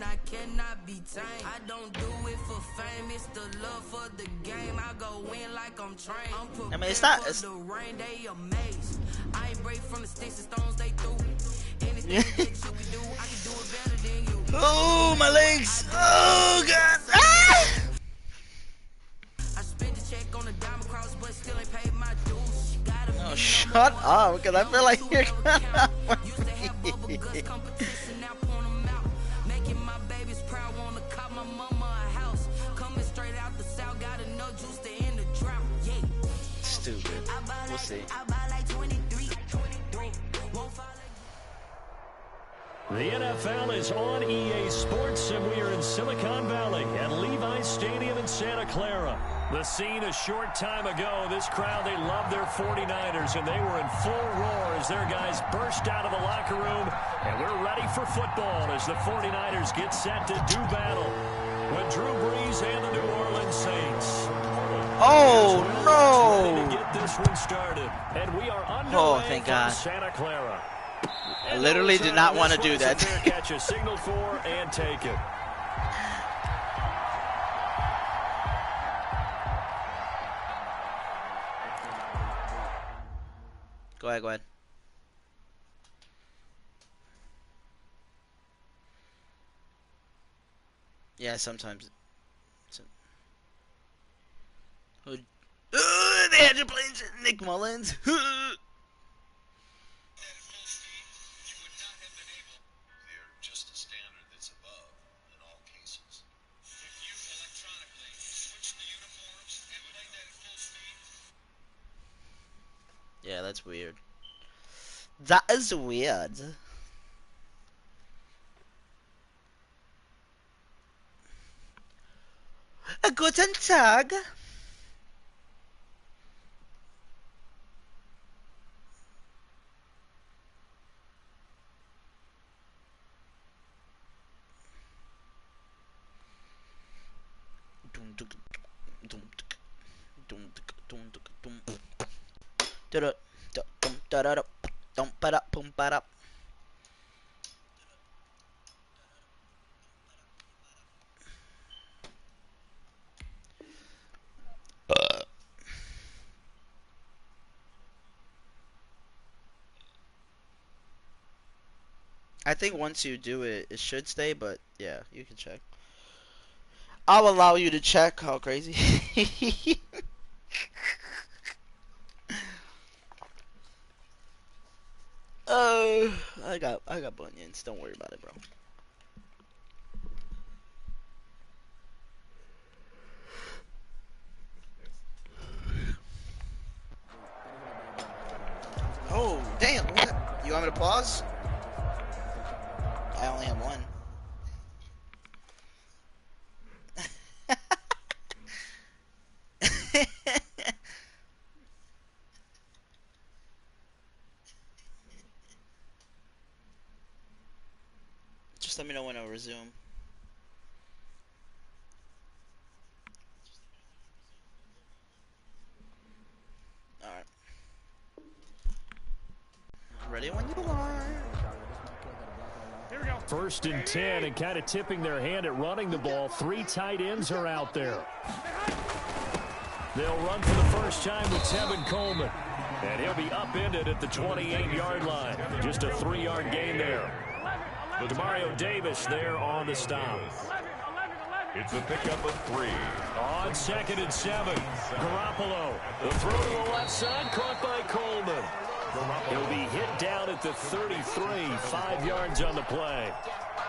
I cannot be tamed. I don't do it for fame, it's the love for the game. I go in like I'm trained. I'm prepared for the rain, they amazed. I ain't break from the sticks and stones they threw. Anything that you can do, I can do it better than you. Oh, my legs! Oh, God! Ah! I spent the check on the diamond cross, but still ain't paid my dues. Oh, shut up, because I feel like you're gonna used to have bubble guts competition, now point them out. Making my babies proud, wanna cop my mama a house. Coming straight out the south, got enough juice to end the drought. Yeah. Stupid. We'll see. I buy like 23. The NFL is on EA Sports, and we are in Silicon Valley at Levi's Stadium in Santa Clara. The scene a short time ago. This crowd, they love their 49ers, and they were in full roar as their guys burst out of the locker room. And we're ready for football as the 49ers get set to do battle with Drew Brees and the New Orleans Saints. Oh, no! Ready to get this one started, and we are underway thank God. Santa Clara. I literally did not want to do that. Catch a signal for and take it. Go ahead, go ahead. Yeah, sometimes. They had to play Nick Mullins. Yeah, that's weird. That is weird. Guten Tag. I think once you do it, it should stay, but yeah, you can check. I'll allow you to check. How crazy. I got bunions. Don't worry about it, bro. Oh, damn. What? You want me to pause? I only have one. Just let me know when I'll resume. Alright. Ready when you are. Here we go. 1st and 10, and kind of tipping their hand at running the ball. 3 tight ends are out there. They'll run for the first time with Tevin Coleman. And he'll be upended at the 28-yard line. Just a 3-yard gain there. Demario Davis there on the stop. It's a pickup of 3. On 2nd and 7, Garoppolo. The throw to the left side, caught by Coleman. He'll be hit down at the 33, 5 yards on the play.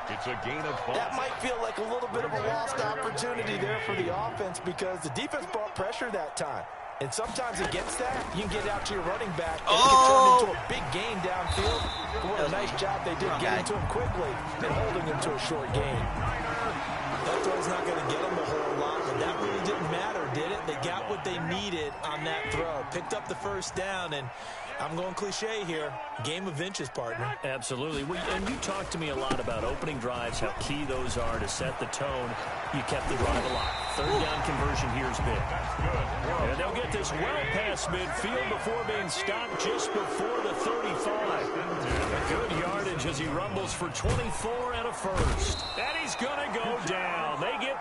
It's a gain of 5. That might feel like a little bit of a lost opportunity there for the offense because the defense brought pressure that time. And sometimes against that, you can get out to your running back and it can turn into a big gain downfield. But what a nice job they did getting to him quickly and holding him to a short gain. That throw's not going to get them a whole lot, but that really didn't matter, did it? They got what they needed on that throw. Picked up the first down, and I'm going cliche here. Game of inches, partner. Absolutely. And you talked to me a lot about opening drives, how key those are to set the tone. You kept the drive alive. 3rd down conversion here is big. And they'll get this well past midfield before being stopped just before the 35. Good yardage as he rumbles for 24 and a first. And he's good.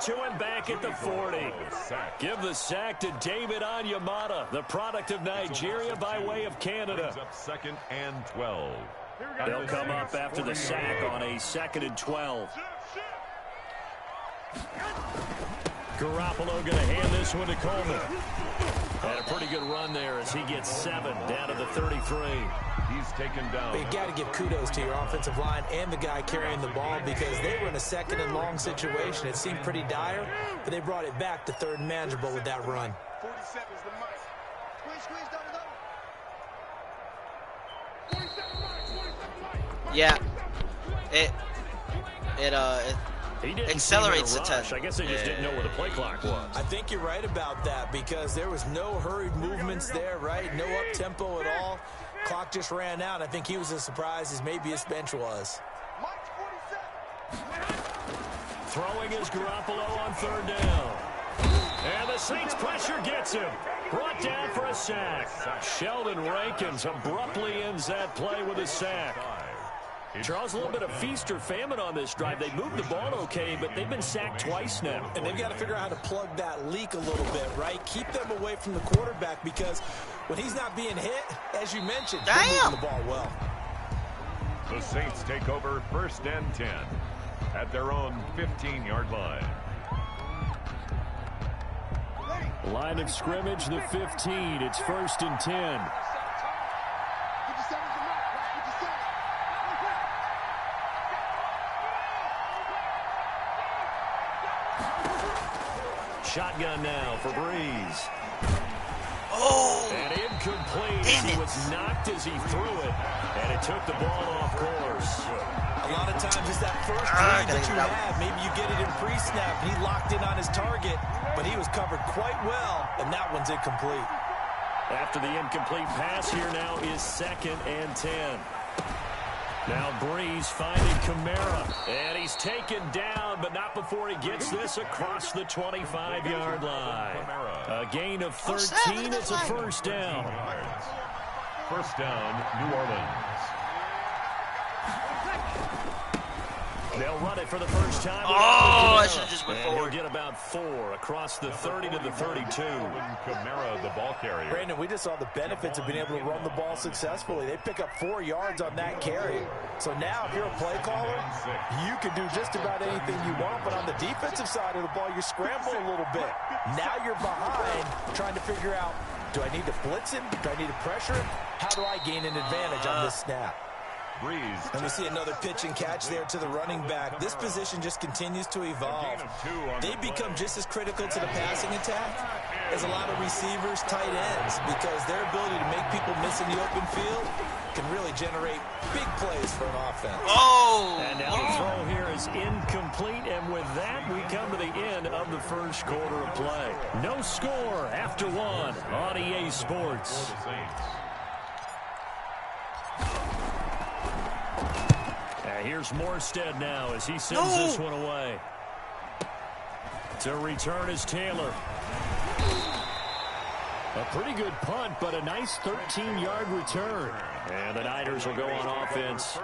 to him back at the 40. Give the sack to David Onyemata, the product of Nigeria by way of Canada. Up 2nd and 12. They'll come up after the sack on a 2nd and 12. Garoppolo going to hand this one to Coleman. Had a pretty good run there as he gets 7 down to the 33. He's taken down. But you got to give kudos to your offensive line and the guy carrying the ball because they were in a 2nd and long situation. It seemed pretty dire, but they brought it back to 3rd and manageable with that run. 47 is the mic. Squeeze, double. Yeah. It accelerates the test. I guess they just didn't know where the play clock was. I think you're right about that because there was no hurried movements there, right? No up-tempo at all. Clock just ran out. I think he was as surprised as maybe his bench was. Throwing is Garoppolo on 3rd down. And the Saints pressure gets him. Brought down for a sack. Sheldon Rankins abruptly ends that play with a sack. Charles, a little bit of feast or famine on this drive. They moved the ball okay, but they've been sacked twice now. And they've got to figure out how to plug that leak a little bit, right? Keep them away from the quarterback because when he's not being hit, as you mentioned, they're moving the ball well. The Saints take over 1st and 10 at their own 15-yard line. Line of scrimmage, the 15. It's 1st and 10. Shotgun now for Breeze. Oh! And incomplete. He was knocked as he threw it, and it took the ball off course. A lot of times it's that first read that you have. Maybe you get it in pre-snap. He locked in on his target, but he was covered quite well, and that one's incomplete. After the incomplete pass, here now is 2nd and 10. Now Breeze finding Kamara, and he's taken down, but not before he gets this across the 25-yard line. A gain of 13, it's a 1st down. 1st down, New Orleans. They'll run it for the first time. Oh, I should have just went forward. He'll get about 4 across the 30 to the 32. Kamara, the ball carrier. Brandon, we just saw the benefits of being able to run the ball successfully. They pick up 4 yards on that carry. So now, if you're a play caller, you can do just about anything you want. But on the defensive side of the ball, you scramble a little bit. Now you're behind, trying to figure out, do I need to blitz him? Do I need to pressure him? How do I gain an advantage on this snap? Breeze. And we see another pitch and catch there to the running back. This position just continues to evolve. They become just as critical to the passing attack as a lot of receivers, tight ends, because their ability to make people miss in the open field can really generate big plays for an offense. Oh! And now the throw here is incomplete, and with that, we come to the end of the 1st quarter of play. No score after 1 on EA Sports. Here's Morstead now as he sends this one away. To return is Taylor. A pretty good punt, but a nice 13-yard return. And the Niners will go on offense.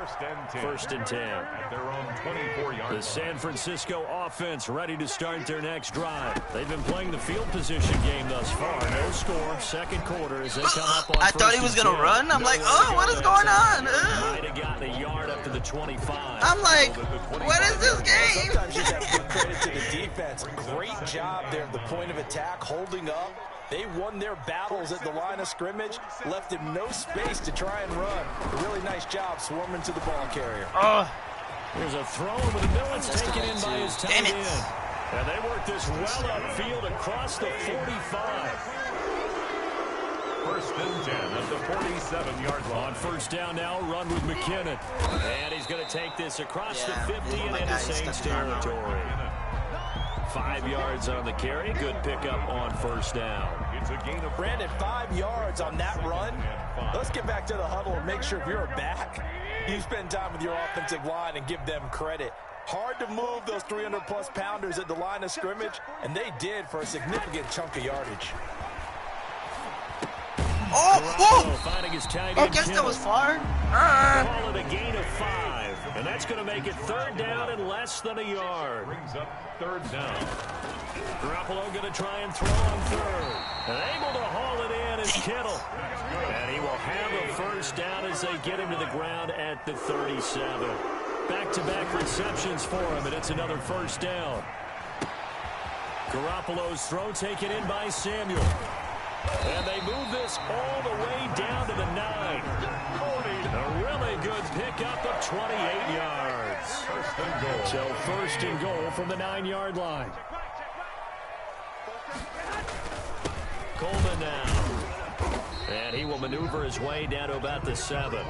1st and 10. At their own 24-yard. The San Francisco offense ready to start their next drive. They've been playing the field position game thus far. No score, 2nd quarter as they come up on I thought he was going to run. I'm like, oh, what is going on? Might have gotten a yard up to the 25. I'm like, what is this game? Sometimes you have to give credit to the defense. Great job there at the point of attack, holding up. They won their battles at the line of scrimmage, left him no space to try and run. A really nice job swarming to the ball carrier. There's a throw over the middle. It's taken in by his tight end. And they work this well upfield across the 45. 1st and 10 at the 47-yard line. On 1st down now, run with McKinnon. And he's going to take this across the 50 and into Saints territory. 5 yards on the carry. Good pickup on 1st down. It's a gain of Brandon, 5 yards on that run. Let's get back to the huddle and make sure if you're a back, you spend time with your offensive line and give them credit. Hard to move those 300-plus pounders at the line of scrimmage, and they did for a significant chunk of yardage. Finding his tight I end guess that was Kittle. far. Call it a gain of 5, and that's going to make it 3rd down and less than a yard. Brings up 3rd down. Garoppolo going to try and throw on 3rd. And able to haul it in is Kittle. And he will have a 1st down as they get him to the ground at the 37. Back-to-back receptions for him, and it's another 1st down. Garoppolo's throw taken in by Samuel. And they move this all the way down to the 9. A really good pickup of 28 yards. So 1st and goal from the 9-yard line. Coleman now. And he will maneuver his way down to about the 7.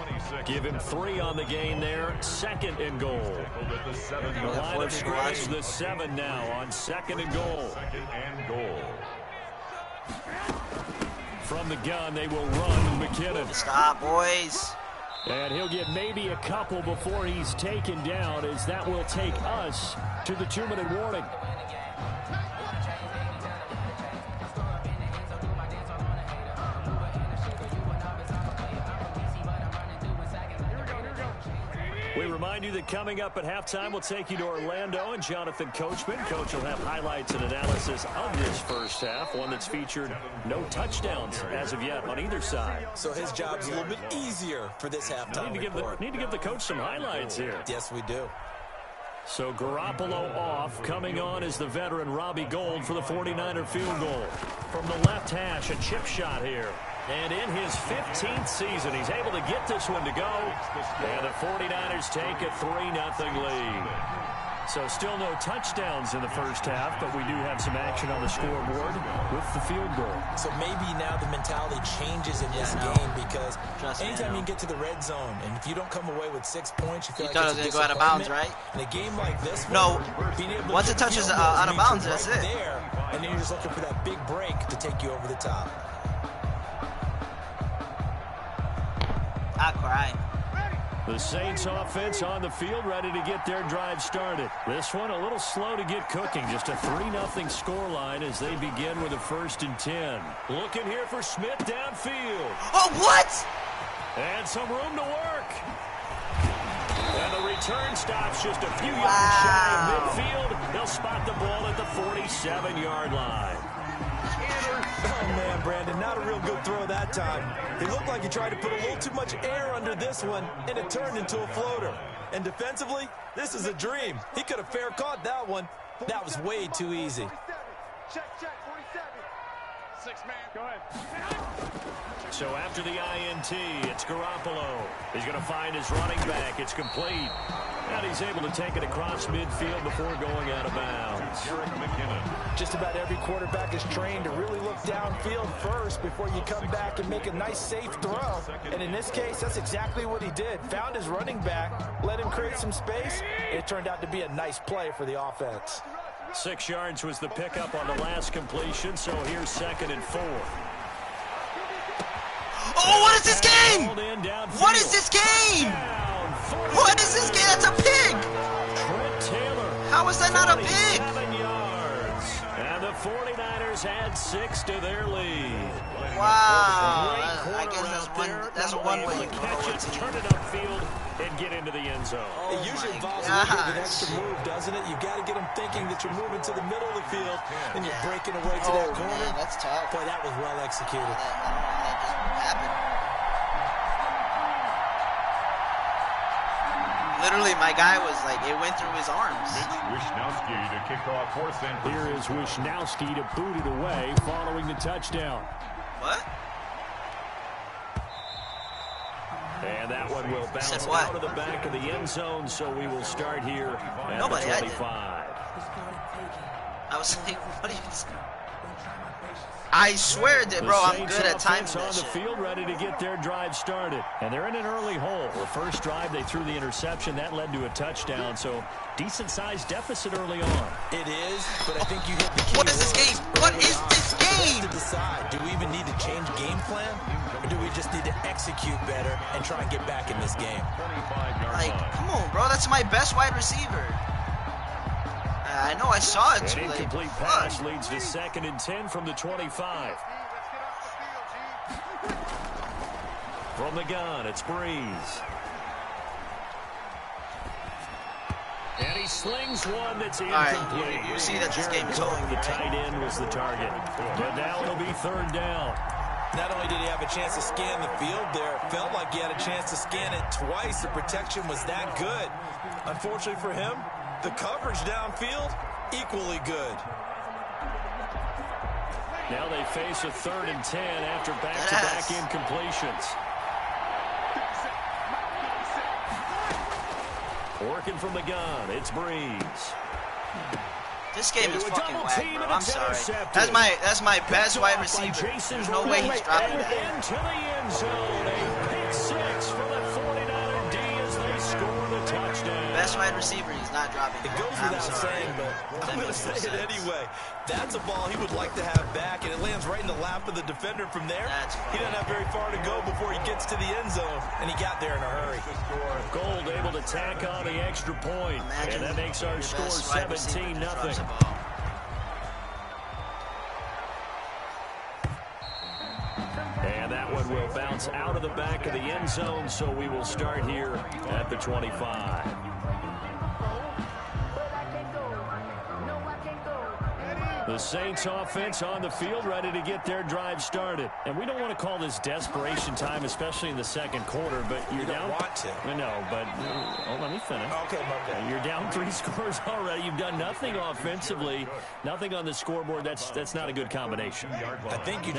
Give him 3 on the gain there. 2nd and goal. The line of scrimmage, the 7 now on 2nd and goal. 2nd and goal. From the gun, they will run McKinnon. Stop, boys. And he'll get maybe a couple before he's taken down, as that will take us to the 2-minute warning. We remind you that coming up at halftime, we'll take you to Orlando and Jonathan Coachman. Coach will have highlights and analysis of this first half, one that's featured no touchdowns as of yet on either side. So his job's a little bit easier for this halftime report. Need to give the coach some highlights here. Yes, we do. So Garoppolo off. Coming on is the veteran Robbie Gould for the 49er field goal. From the left hash, a chip shot here. And in his 15th season, he's able to get this one to go. And the 49ers take a 3-0 lead. So still no touchdowns in the first half, but we do have some action on the scoreboard with the field goal. So maybe now the mentality changes in this game, because anytime you get to the red zone, and if you don't come away with 6 points, you feel like thought it was going to go out of bounds, right? In a game like this one, No. being able to Once it touches out of bounds, that's it. There, and then you're just looking for that big break to take you over the top. I cry. The Saints offense on the field, ready to get their drive started. This one a little slow to get cooking. Just a 3-0 scoreline as they begin with a 1st and 10. Looking here for Smith downfield. Oh, what? And some room to work. And the return stops just a few yards shy of midfield. They'll spot the ball at the 47-yard line. Oh, man, Brandon, not a real good throw that time. He looked like he tried to put a little too much air under this one, and it turned into a floater. And defensively, this is a dream. He could have fair caught that one. That was way too easy. Check, 47. 6 man, go ahead. So after the INT, it's Garoppolo. He's going to find his running back. It's complete. And he's able to take it across midfield before going out of bounds. Just about every quarterback is trained to really look downfield first before you come back and make a nice, safe throw. And in this case, that's exactly what he did. Found his running back, let him create some space, and it turned out to be a nice play for the offense. 6 yards was the pickup on the last completion, so here's 2nd and 4. Oh, what is this game? What is this game? What is this game? That's a pig. Trent Taylor. How is that not a pig? 7 yards. And the 49ers add 6 to their lead. Wow. I Great guess corner that's out one there. way Not you only can able to go catch it, to. turn it upfield, and get into the end zone. It usually involves a little bit of an extra move, doesn't it? You've got to get them thinking that you're moving to the middle of the field, and you're breaking away to that corner. Man, that's tough. Boy, that was well executed. I don't know how that just happened. Literally, my guy was like, it went through his arms. Wishnowski to kick off for San Francisco. Here is Wishnowski to boot it away following the touchdown. What? And that one will bounce out of the back of the end zone, so we will start here at the 25. I was like, what are you saying? I swear that, bro, I'm good at timing on that the shit. field, ready to get their drive started. And they're in an early hole. The first drive, they threw the interception. That led to a touchdown, so decent-sized deficit early on. It is, but I think you hit the key. What is this game? What is this game? To decide, do we even need to change game plan, or do we just need to execute better and try and get back in this game? Like, come on, bro. That's my best wide receiver. I know I saw it too An late. incomplete pass leads to 2nd and 10 from the 25. From the gun, it's Breeze. And he slings one that's incomplete. All right, you see that this game is over. The tight end was the target. But now it'll be third down. Not only did he have a chance to scan the field there, it felt like he had a chance to scan it twice. The protection was that good. Unfortunately for him, the coverage downfield, equally good. Now they face a 3rd and 10 after back-to-back incompletions. Working from the gun, it's Breeze. This game is fucking whack, bro. I'm sorry. That's my best wide receiver. There's no way he's dropping that. Into the end zone, a pick 6 for the 49er D as they score the touchdown. Best wide receiver, he's not dropping. It goes without saying, but I'm going to say it anyway. That's a ball he would like to have back, and it lands right in the lap of the defender from there. He doesn't have very far to go before he gets to the end zone, and he got there in a hurry. Gold able to tack on the extra point, and that makes our score 17-0. And that one will bounce out of the back of the end zone, so we will start here at the 25. The Saints offense on the field, ready to get their drive started. And we don't want to call this desperation time, especially in the second quarter, but you're down. You don't want to. No, but let me finish. Okay, You're down 3 scores already. You've done nothing offensively, nothing on the scoreboard. That's not a good combination. I think you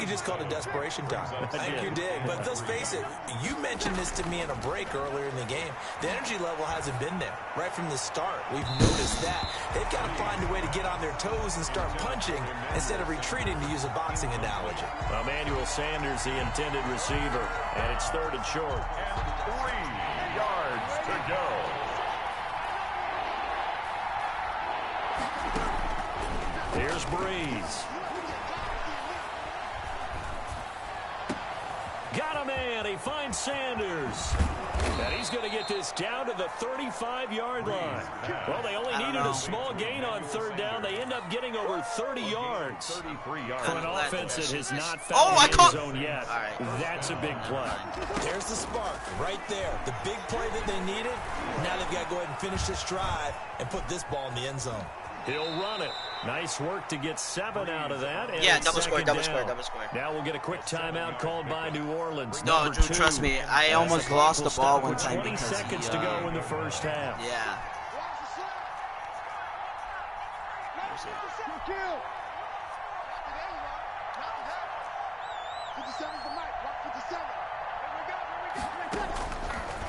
just called it desperation time. I think you did. But let's face it, you mentioned this to me in a break earlier in the game. The energy level hasn't been there right from the start. We've noticed that. They've got to find a way to get on their toes and start punching instead of retreating, to use a boxing analogy. Emmanuel Sanders, the intended receiver, and it's 3rd and short. 3 yards to go. Here's Breeze. Got a man. He finds Sanders. And he's going to get this down to the 35-yard line. Well, they only needed a small gain on 3rd down. They end up getting over 30 yards. 33 yards. For an offense that has not found the end zone yet, that's a big play. There's the spark right there. The big play that they needed. Now they've got to go ahead and finish this drive and put this ball in the end zone. He'll run it. Nice work to get 7 out of that. And yeah, double score. Now we'll get a quick timeout called by New Orleans. No, Drew, trust me. I almost lost the ball one time because 20 seconds to go in the first half. Yeah.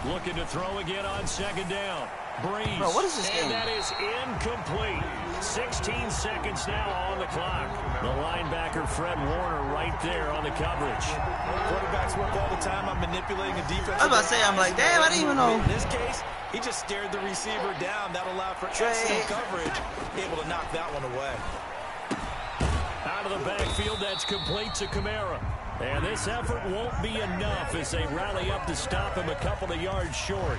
Looking to throw again on 2nd down. Breeze. Bro, what is this game? And that is incomplete. 16 seconds now on the clock. The linebacker, Fred Warner, right there on the coverage. Quarterbacks work all the time on manipulating a defense. I was about to say, I'm like, damn, I didn't even know. In this case, he just stared the receiver down. That allowed for excellent coverage. Able to knock that one away. Out of the backfield, that's complete to Kamara. And this effort won't be enough as they rally up to stop him a couple of yards short.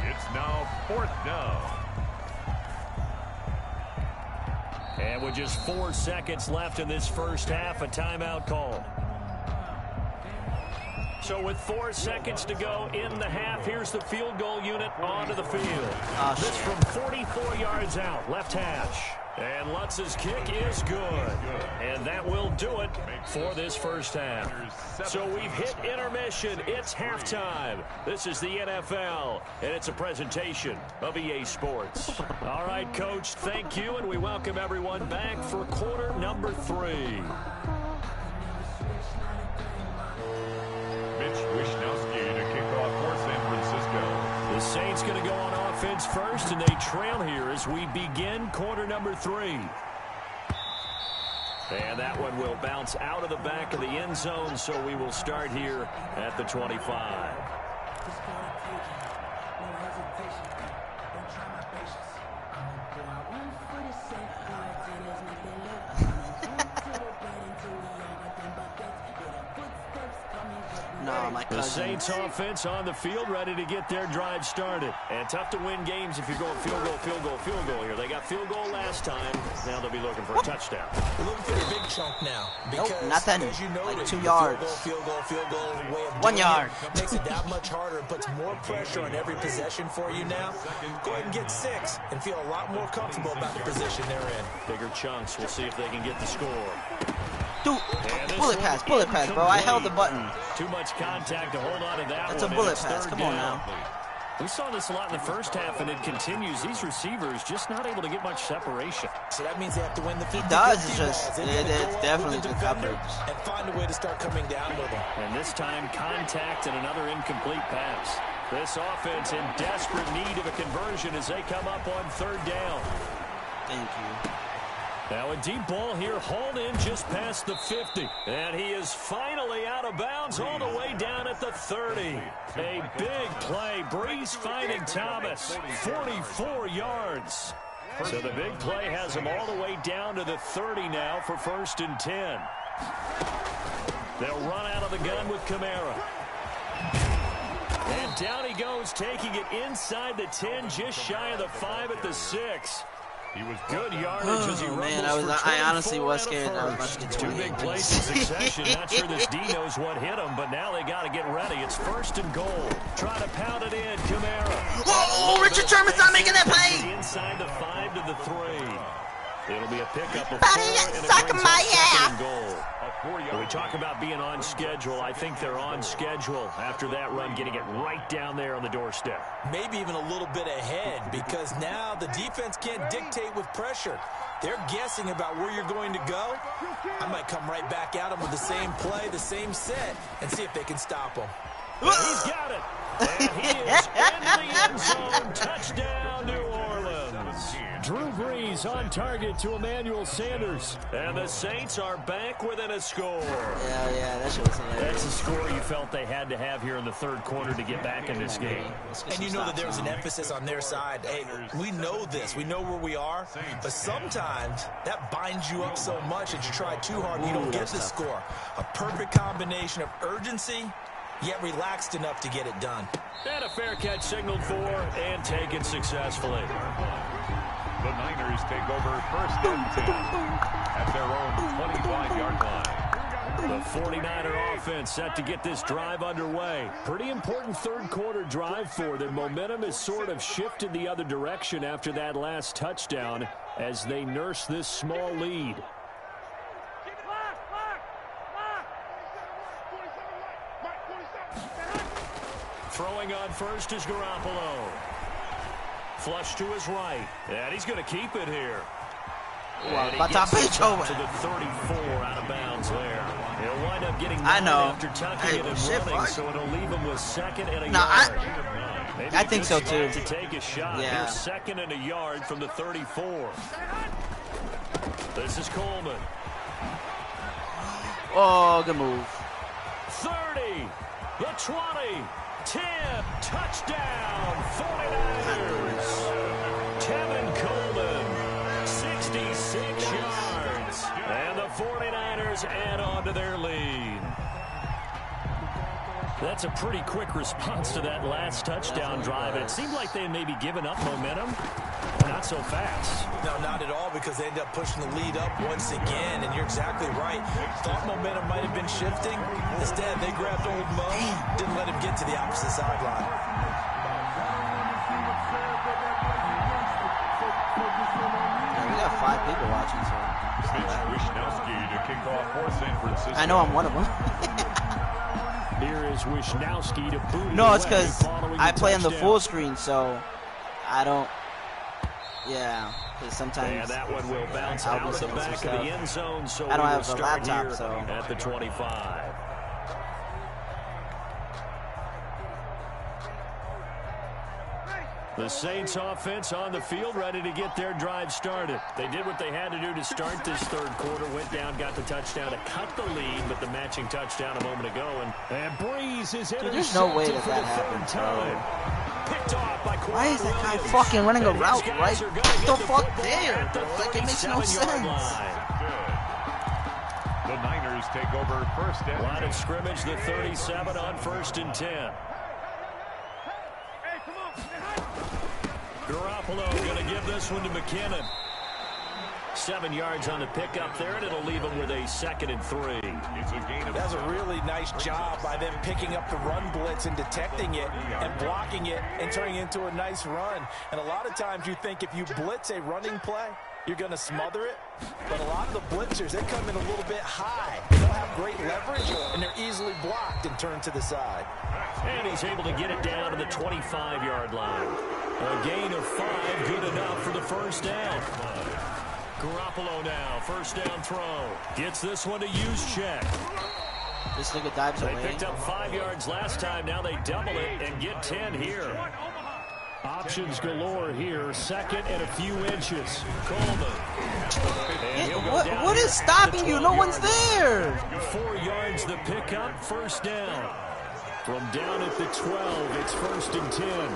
It's now 4th down. And with just 4 seconds left in this first half, a timeout called. So with 4 seconds to go in the half, here's the field goal unit onto the field. This from 44 yards out, left hash. And Lutz's kick is good. And that will do it for this first half. So we've hit intermission. It's halftime. This is the NFL, and it's a presentation of EA Sports. All right, Coach, thank you, and we welcome everyone back for quarter number 3. Mitch Wishnowsky to kick off for San Francisco. The Saints going to go on offense first, and they trail here as we begin quarter number 3. And that one will bounce out of the back of the end zone, so we will start here at the 25. No, my The Saints offense on the field, ready to get their drive started. And tough to win games if you're going field goal, field goal, field goal here. They got field goal last time. Now they'll be looking for a touchdown. They're looking for a big chunk now. Nope, nothing. You know, like 2 yards. Field goal, way of 1 yard. Makes it that much harder and puts more pressure on every possession for you now. Go ahead and get 6 and feel a lot more comfortable about the position they're in. Bigger chunks. We'll see if they can get the score. Dude, bullet pass, bro. I held the button. Too much contact to hold on to that. That's a bullet pass. Come on now. We saw this a lot in the first half, and it continues. These receivers just not able to get much separation. So that means they have to win the 50-50 He does. It's just, balls. it's definitely the coverage. And find a way to start coming down with them. And this time, contact and another incomplete pass. This offense in desperate need of a conversion as they come up on 3rd down. Thank you. Now a deep ball here, hauled in just past the 50. And he is finally out of bounds all the way down at the 30. A big play. Breeze finding Thomas. 44 yards. So the big play has him all the way down to the 30 now for 1st and 10. They'll run out of the gun with Kamara. And down he goes, taking it inside the 10, just shy of the 5 at the 6. He was good yardage as he rumbles for I honestly was scared that I was about to get 2 big plays in succession. Not sure this D knows what hit him, but now they got to get ready. It's 1st and goal. Try to pound it in. Kamara. Oh, Richard Sherman's not making that play. Inside the 5 to the 3. It'll be a pickup of 4, and it suck brings my up 2nd ass. and goal. When we talk about being on schedule, I think they're on schedule after that run, getting it right down there on the doorstep. Maybe even a little bit ahead, because now the defense can't dictate with pressure. They're guessing about where you're going to go. I might come right back at them with the same play, the same set, and see if they can stop them. And he's got it. And he is in the end zone. Touchdown, New Orleans. Drew Brees on target to Emmanuel Sanders. And the Saints are back within a score. Yeah, that shit was hilarious. That's a score you felt they had to have here in the 3rd quarter to get back in this game. And you know that there was an emphasis on their side. Hey, we know this. We know where we are. But sometimes that binds you up so much that you try too hard and you don't get the score. A perfect combination of urgency, yet relaxed enough to get it done. And a fair catch signaled for and taken successfully. The Niners take over 1st and 10 at their own 25-yard line. The 49er offense set to get this drive underway. Pretty important 3rd quarter drive for them. Momentum has sort of shifted the other direction after that last touchdown as they nurse this small lead. Throwing on first is Garoppolo. Flush to his right. And he's going to keep it here. And he gets it to the 34 out of bounds there. He'll wind up getting 9 after tucking it and running, so it'll leave him with 2nd and a yard. I think so too. To take a shot. Yeah. Here's 2nd and a yard from the 34. This is Coleman. Oh, good move. 30, the 20, 10, touchdown, 49ers. Tevin Coleman, 66 yards. And the 49ers add on to their lead. That's a pretty quick response to that last touchdown drive. It seemed like they had maybe given up momentum. Not so fast. No, not at all, because they ended up pushing the lead up once again, and you're exactly right. Thought momentum might have been shifting. Instead, they grabbed old Mo, didn't let him get to the opposite sideline. Yeah, we got 5 people watching, so. Wishnowski to kick off for San Francisco. I know I'm one of them. Here is Wishnowski to boot. No, it's because I play on the full screen, so I don't. Yeah, because sometimes. And that one will bounce out of the back of the end zone. So I don't have a laptop, here so at the 25. The Saints offense on the field, ready to get their drive started. They did what they had to do to start this 3rd quarter. Went down, got the touchdown to cut the lead, but the matching touchdown a moment ago. And Breeze is in. There's no way that happened. Picked off by why is that guy fucking running a route right the fuck there? Like, it makes no sense. The The Niners take over first and 10. Line of scrimmage, the 37 on 1st and 10. Garoppolo going to give this one to McKinnon. 7 yards on the pickup there, and it'll leave him with a 2nd and 3. It's a gain of That's a really nice job by them picking up the run blitz and detecting it and blocking it and turning it into a nice run. And a lot of times you think if you blitz a running play, you're going to smother it. But a lot of the blitzers, they come in a little bit high. They'll have great leverage, and they're easily blocked and turned to the side. And he's able to get it down to the 25-yard line. A gain of 5, good enough for the first down. Garoppolo now, first down throw. Gets this one to Juszczyk. This nigga dives away. They picked up 5 yards last time. Now they double it and get 10 here. Options galore here. 2nd and a few inches. Coleman. What is stopping you? No one's there. 4 yards the pickup, first down. From down at the 12, it's 1st and 10.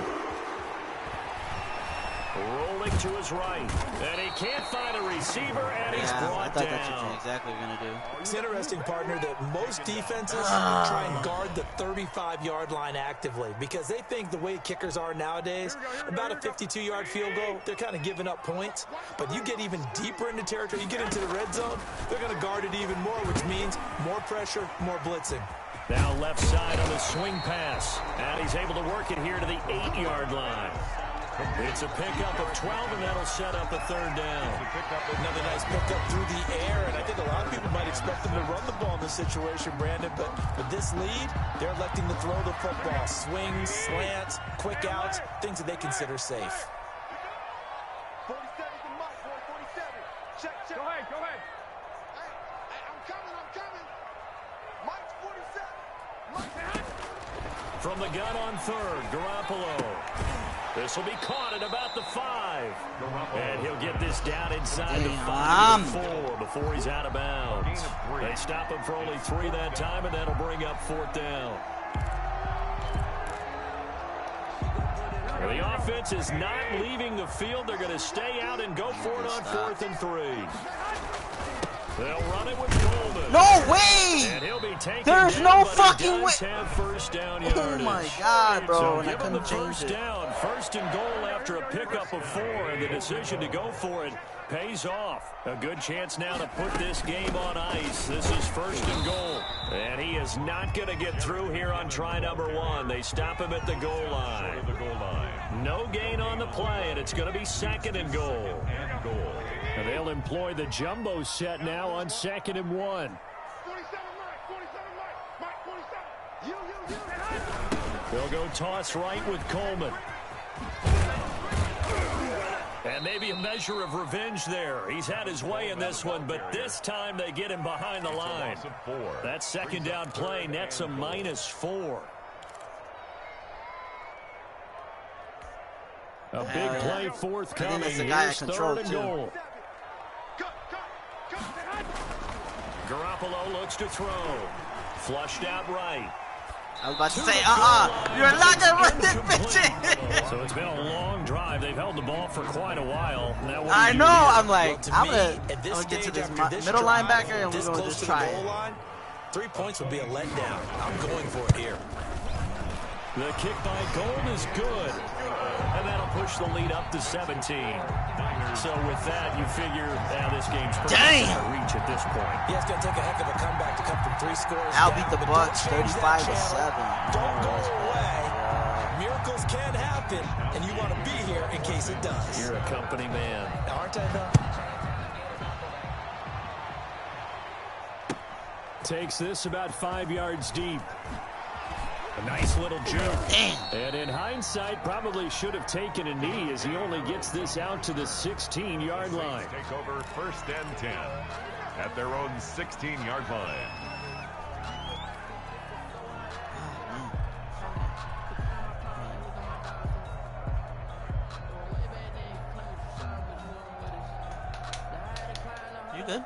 Rolling to his right, and he can't find a receiver, and he's brought down. That's what you're exactly going to do. It's interesting, partner, that most defenses try and guard the 35-yard line actively because they think the way kickers are nowadays, about a 52-yard field goal, they're kind of giving up points. But you get even deeper into territory, you get into the red zone, they're going to guard it even more, which means more pressure, more blitzing. Now left side on the swing pass, and he's able to work it here to the 8-yard line. It's a pickup of 12, and that'll set up a 3rd down. Another nice pickup through the air, and I think a lot of people might expect them to run the ball in this situation, Brandon, but with this lead, they're electing to throw the football. Swings, slants, quick outs, things that they consider safe. 47 to Mike, boy, 47. Check. Go ahead. Hey, I'm coming. Mike's 47. Mike's From the gun on 3rd, Garoppolo. This will be caught at about the 5. And he'll get this down inside the 5 before he's out of bounds. They stop him for only 3 that time, and that'll bring up 4th down. The offense is not leaving the field. They're going to stay out and go for it on 4th and 3. They'll run it with Coleman. No way! And he'll be taken There's down, no but fucking way. have first down Oh yardage. my God, bro. So And I give him the couldn't change first it. down. 1st and goal after a pickup of 4, and the decision to go for it pays off. A good chance now to put this game on ice. This is 1st and goal. And he is not going to get through here on try number 1. They stop him at the goal line. No gain on the play, and it's going to be 2nd and goal. And they'll employ the jumbo set now on 2nd and 1. 47 Mike, 47. You. They'll go toss right with Coleman. And maybe a measure of revenge there. He's had his way in this one, but this time they get him behind the line. That 2nd down play nets a -4. A big play forthcoming. Here's 3rd and goal. Garoppolo looks to throw. Flushed out right. I was about to say, you're not going to run this bitch in. So it's been a long drive. They've held the ball for quite a while. Now I know. I'm like, well, I'm going to get to this middle linebacker, and we're going to just try it. Line, 3 points would be a letdown. I'm going for it here. The kick by Gold is good. And that'll push the lead up to 17. So with that, you figure this game's pretty much out of reach at this point. Yeah, it's going to take a heck of a comeback to come from 3 scores. Al beat the Bucks 35-7. Don't go away. Miracles can happen, and you want to be here in case it does. You're a company man. Aren't I, though? Takes this about 5 yards deep. A nice little juke. Damn. And in hindsight, probably should have taken a knee as he only gets this out to the 16-yard line. Take over 1st and 10 at their own 16-yard line. You good?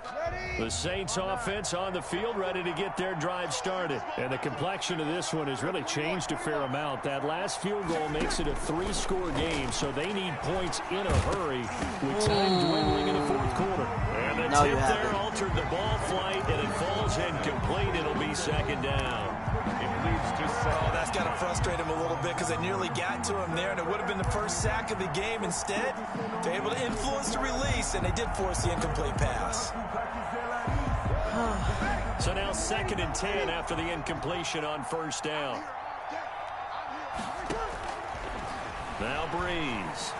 The Saints offense on the field, ready to get their drive started. And the complexion of this one has really changed a fair amount. That last field goal makes it a 3-score game, so they need points in a hurry with time dwindling in the 4th quarter. And the attempt there altered the ball flight, and it falls incomplete. It'll be second down. It leads to second. Oh, that's got to frustrate him a little bit because they nearly got to him there, and it would have been the first sack of the game. Instead, they're able to influence the release, and they did force the incomplete pass. So now 2nd and 10 after the incompletion on first down. Now Breeze.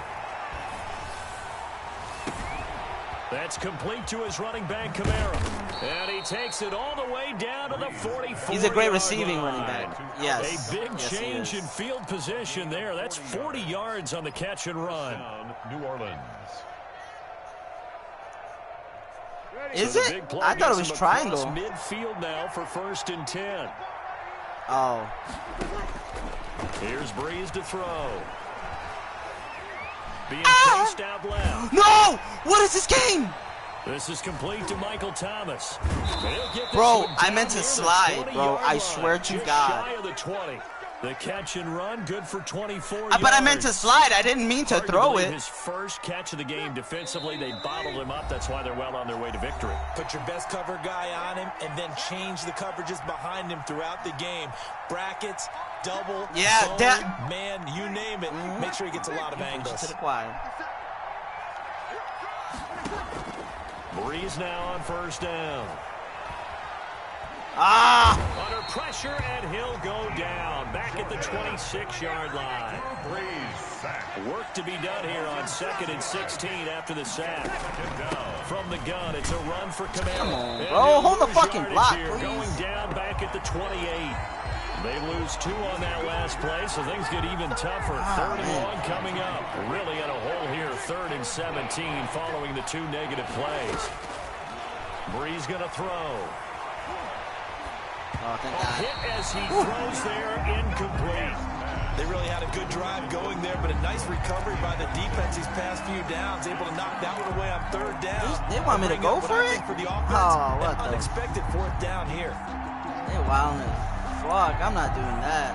That's complete to his running back, Kamara. And he takes it all the way down to the 44. He's a great receiving running back. Yes. A big change in field position there. That's 40 yards on the catch and run. New Orleans. Is it? I thought it was triangle. Midfield now for 1st and 10. Oh. Here's Breeze to throw. Being chased out left. No! What is this game? This is complete to Michael Thomas. Bro, I meant to slide, bro. I swear to God. Shy of the 20. The catch and run, good for 24 yards. But I meant to slide. I didn't mean to throw it. His first catch of the game defensively. They bottled him up. That's why they're well on their way to victory. Put your best cover guy on him and then change the coverages behind him throughout the game. Brackets, double, zone, man, you name it. Make sure he gets a lot of angles. To the choir. Breeze now on first down. Ah! Under pressure, and he'll go down. Back at the 26-yard line. Work to be done here on 2nd and 16 after the sack. From the gun, it's a run for Kamara. Come on, bro. Hold the fucking block, please. Going down back at the 28. They lose 2 on that last play, so things get even tougher. 3rd and 1 coming up. Really in a hole here, 3rd and 17 following the 2 negative plays. Breeze going to throw. Oh, thank God. Hit as he throws there, incomplete. They really had a good drive going there, but a nice recovery by the defense these past few downs, able to knock that one away on 3rd down. They want me to go for it? For the offense, what the? Unexpected 4th down here. They wildin'. Fuck, I'm not doing that.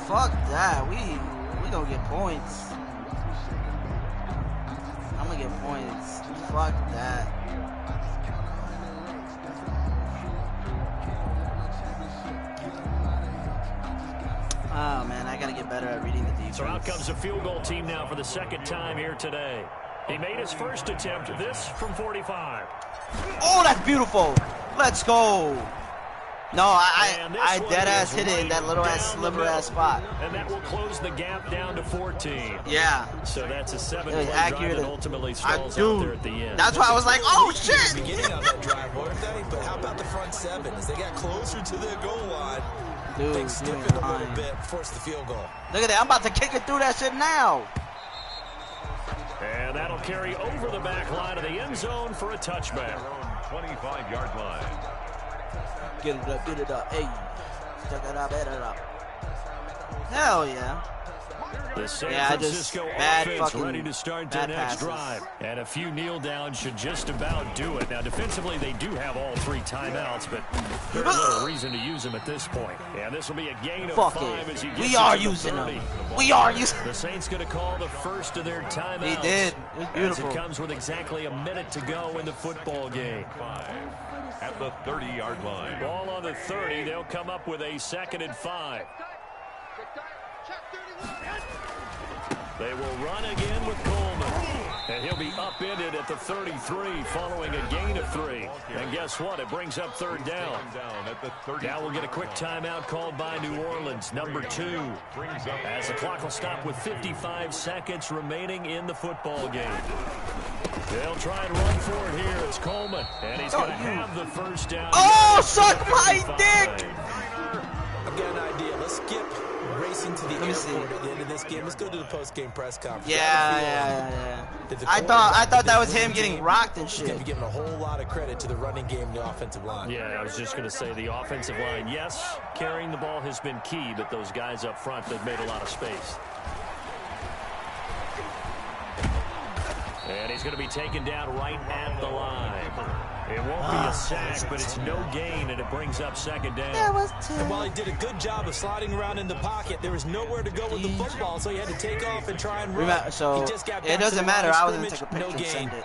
Fuck that. We gonna get points. I'm gonna get points. Fuck that. Oh, man, I got to get better at reading the defense. So out comes a field goal team now for the 2nd time here today. He made his first attempt, this from 45. Oh, that's beautiful. Let's go. No, I dead-ass hit it in that little-ass sliver-ass spot. And that will close the gap down to 14. Yeah. So that's a 7-play drive that ultimately stalls out there at the end. That's why I was like, oh, shit. Beginning on that drive, weren't they? But how about the front 7? As they got closer to their goal line, they stiffened a little bit, forced the field goal. Look at that. I'm about to kick it through that shit now. And that'll carry over the back line of the end zone for a touchback. 25-yard line. Get it up. Hey. Check it up. Hell yeah. The San Francisco offense ready to start their next drive. And a few kneel downs should just about do it. Now, defensively, they do have all 3 timeouts, but there's no reason to use them at this point. And this will be a gain of 5 as he gets We are using them. We are using them. The Saints going to call the first of their timeouts. He did. It was beautiful. As it comes with exactly a minute to go in the football game. 5 at the 30-yard line. Ball on the 30. They'll come up with a 2nd and 5. They will run again with Coleman. And he'll be upended at the 33 following a gain of 3. And guess what? It brings up 3rd down. Now we'll get a quick timeout called by New Orleans, number 2. As the clock will stop with 55 seconds remaining in the football game. They'll try and run for it here. It's Coleman. And he's going to have the first down. Oh, suck my dick! I've got an idea. Let's skip racing to the airport at the end of this game. Let's go to the post-game press conference. Yeah. I thought that was him getting rocked and shit. He's going to be giving a whole lot of credit to the running game and the offensive line. Yeah, I was just going to say the offensive line, yes, carrying the ball has been key, but those guys up front, they've made a lot of space. And he's going to be taken down right at the line. It won't be a sack, but it's no gain, and it brings up second down. And while he did a good job of sliding around in the pocket, there was nowhere to go with the football, so he had to take off and try and run. So he just got it doesn't matter. I was going to take a picture no and gain. send it.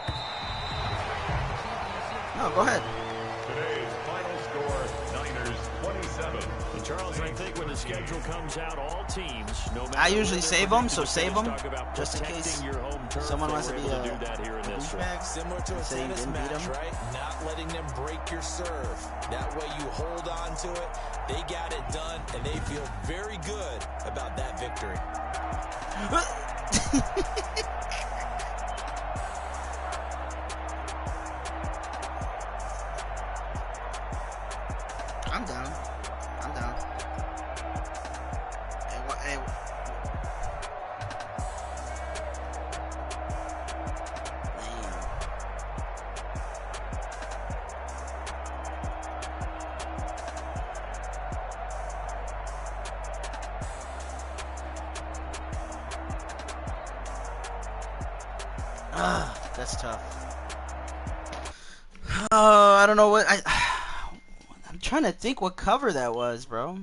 No, go ahead. Today's final score, Niners 27. And Charles, I think when the schedule comes out, all teams, no matter I usually where save they're them, so save them, talk about just in case protecting your home turf. someone They wants to were be able a do that here in this one. douchebag. Similar to a Say you tennis didn't beat match, 'em. right? Not letting them break your serve. That way you hold on to it. They got it done, and they feel very good about that victory. I'm down. I'm down. Hey, that's tough. Oh, I don't know what I'm trying to think what cover that was, bro.